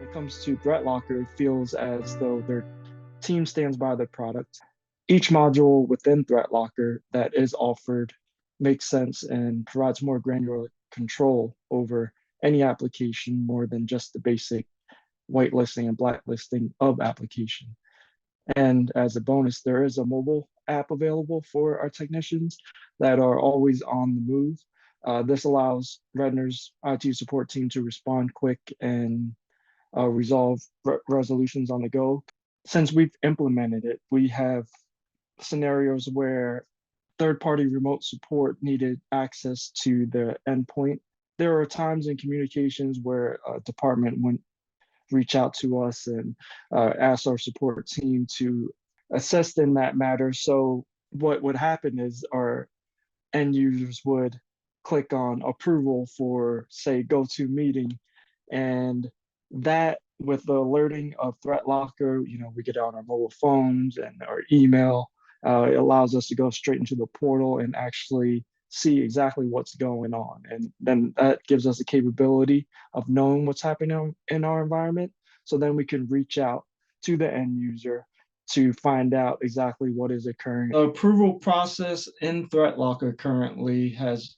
it comes to ThreatLocker, it feels as though their team stands by their product. Each module within ThreatLocker that is offered makes sense and provides more granular control over any application more than just the basic whitelisting and blacklisting of application. And as a bonus, there is a mobile app available for our technicians that are always on the move. This allows Redner's IT support team to respond quick and resolve resolutions on the go. Since we've implemented it, we have scenarios where third-party remote support needed access to the endpoint. There are times in communications where a department wouldn't reach out to us and ask our support team to assist in that matter. So what would happen is our end users would click on approval for, say, GoToMeeting, and that with the alerting of ThreatLocker, we get on our mobile phones and our email. It allows us to go straight into the portal and actually see exactly what's going on. And then that gives us the capability of knowing what's happening in our environment. So then we can reach out to the end user to find out exactly what is occurring. The approval process in ThreatLocker currently has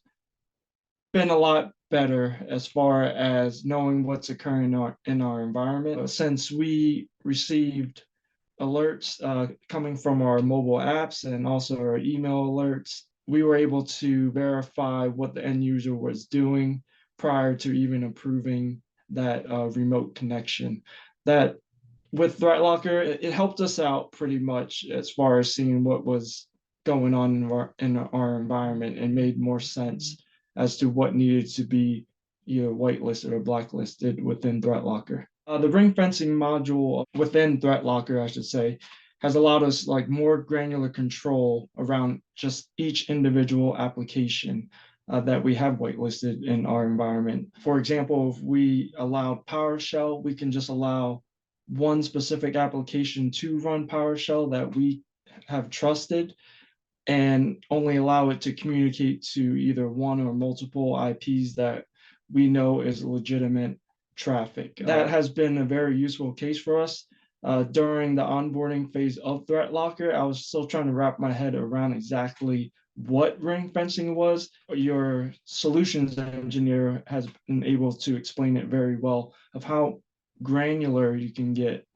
been a lot better as far as knowing what's occurring in our environment. Since we received alerts coming from our mobile apps and also our email alerts, we were able to verify what the end user was doing prior to even approving that remote connection. That with ThreatLocker, it helped us out pretty much as far as seeing what was going on in our environment and made more sense as to what needed to be either whitelisted or blacklisted within ThreatLocker. The ring fencing module within ThreatLocker, I should say, has allowed us like more granular control around just each individual application that we have whitelisted in our environment. For example, if we allowed PowerShell, we can just allow one specific application to run PowerShell that we have trusted and only allow it to communicate to either one or multiple IPs that we know is legitimate traffic. That has been a very useful case for us. During the onboarding phase of ThreatLocker, I was still trying to wrap my head around exactly what ring fencing was. Your solutions engineer has been able to explain it very well of how granular you can get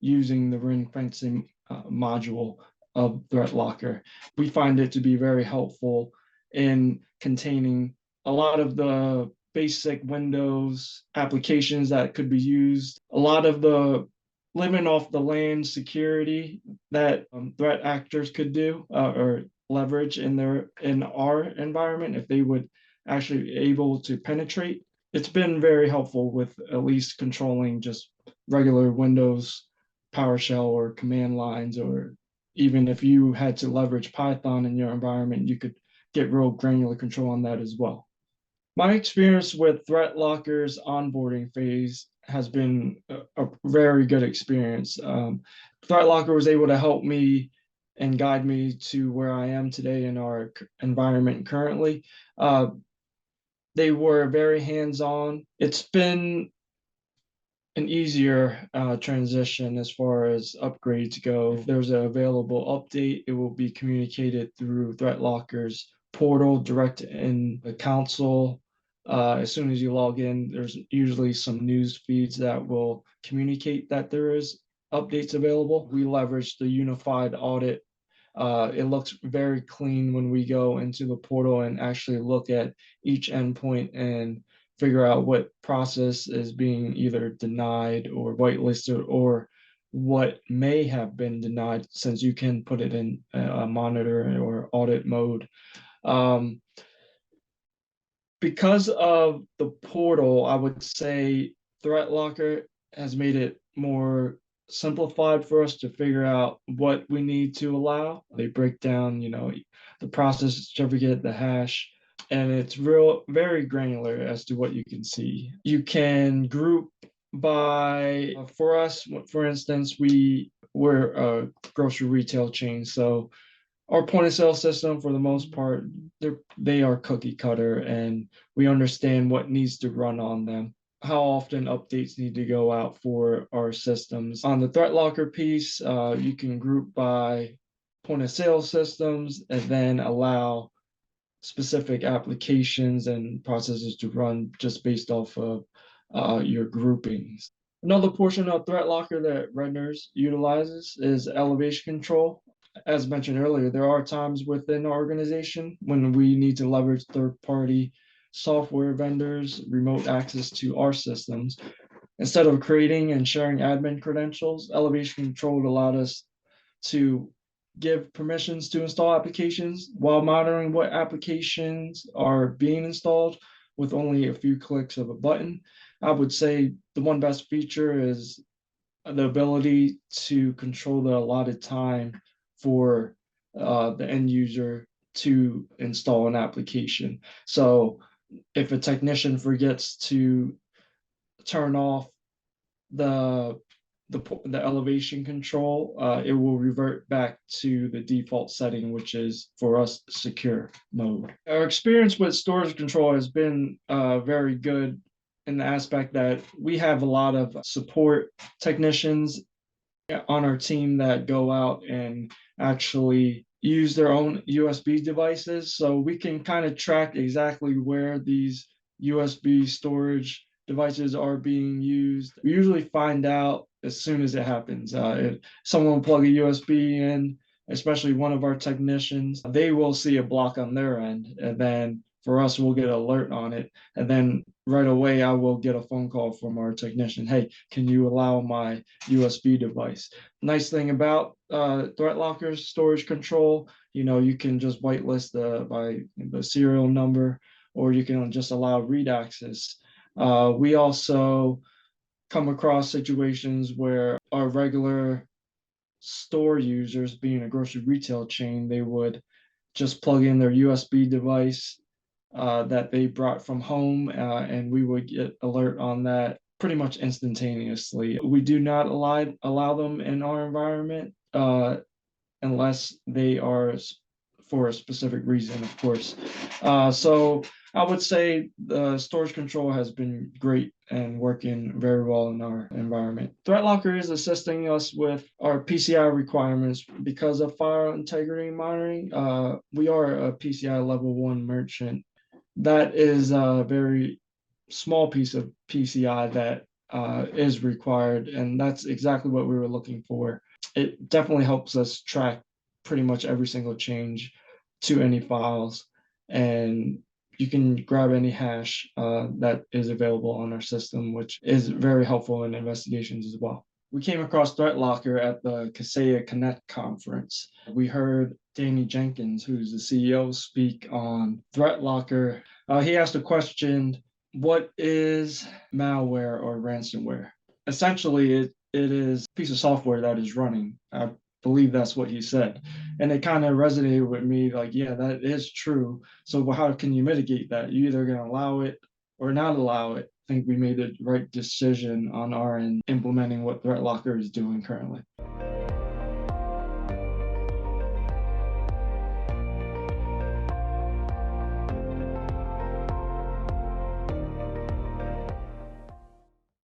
using the ring fencing module of ThreatLocker. We find it to be very helpful in containing a lot of the basic Windows applications that could be used, a lot of the living off the land security that threat actors could do or leverage in our environment if they would actually be able to penetrate. It's been very helpful with at least controlling just regular Windows PowerShell or command lines, or even if you had to leverage Python in your environment, you could get real granular control on that as well. My experience with ThreatLocker's onboarding phase has been a very good experience. ThreatLocker was able to help me and guide me to where I am today in our environment currently. They were very hands-on. It's been an easier transition as far as upgrades go. If there's an available update, it will be communicated through ThreatLocker's portal direct in the console. As soon as you log in, there's usually some news feeds that will communicate that there is updates available. We leverage the unified audit. It looks very clean when we go into the portal and actually look at each endpoint and figure out what process is being either denied or whitelisted or what may have been denied, since you can put it in a monitor or audit mode. Because of the portal, I would say ThreatLocker has made it more simplified for us to figure out what we need to allow. They break down, the process certificate, the hash, and it's very granular as to what you can see. You can group by, for us, for instance, we're a grocery retail chain, so our point of sale system, for the most part, they are cookie cutter, and we understand what needs to run on them. how often updates need to go out for our systems. On the ThreatLocker piece, you can group by point of sale systems and then allow specific applications and processes to run just based off of your groupings. Another portion of ThreatLocker that Redner's utilizes is elevation control. As mentioned earlier, there are times within our organization when we need to leverage third-party software vendors, remote access to our systems. Instead of creating and sharing admin credentials, elevation control allowed us to give permissions to install applications while monitoring what applications are being installed with only a few clicks of a button. I would say the one best feature is the ability to control the allotted time for the end user to install an application. So if a technician forgets to turn off the the elevation control, it will revert back to the default setting, which is for us secure mode. Our experience with storage control has been very good in the aspect that we have a lot of support technicians on our team that go out and actually use their own USB devices. So we can kind of track exactly where these USB storage devices are being used. We usually find out as soon as it happens. If someone will plug a USB in, especially one of our technicians, they will see a block on their end. And then for us, we'll get an alert on it. And then right away, I will get a phone call from our technician. Hey, can you allow my USB device? Nice thing about ThreatLocker's storage control, you can just whitelist by the serial number, or you can just allow read access. We also come across situations where our regular store users, being a grocery retail chain, they would just plug in their USB device that they brought from home, and we would get alert on that pretty much instantaneously. We do not allow them in our environment unless they are for a specific reason, of course. So I would say the storage control has been great and working very well in our environment. ThreatLocker is assisting us with our PCI requirements because of file integrity monitoring. We are a PCI level 1 merchant. That is a very small piece of PCI that is required, and that's exactly what we were looking for. It definitely helps us track pretty much every single change to any files, and you can grab any hash that is available on our system, which is very helpful in investigations as well. We came across ThreatLocker at the Kaseya Connect conference. We heard Danny Jenkins, who's the CEO, speak on ThreatLocker. He asked a question: what is malware or ransomware? Essentially, it is a piece of software that is running. I believe that's what he said. And it kind of resonated with me, like, yeah, that is true. So how can you mitigate that? You're either going to allow it or not allow it. I think we made the right decision on our end, implementing what ThreatLocker is doing currently.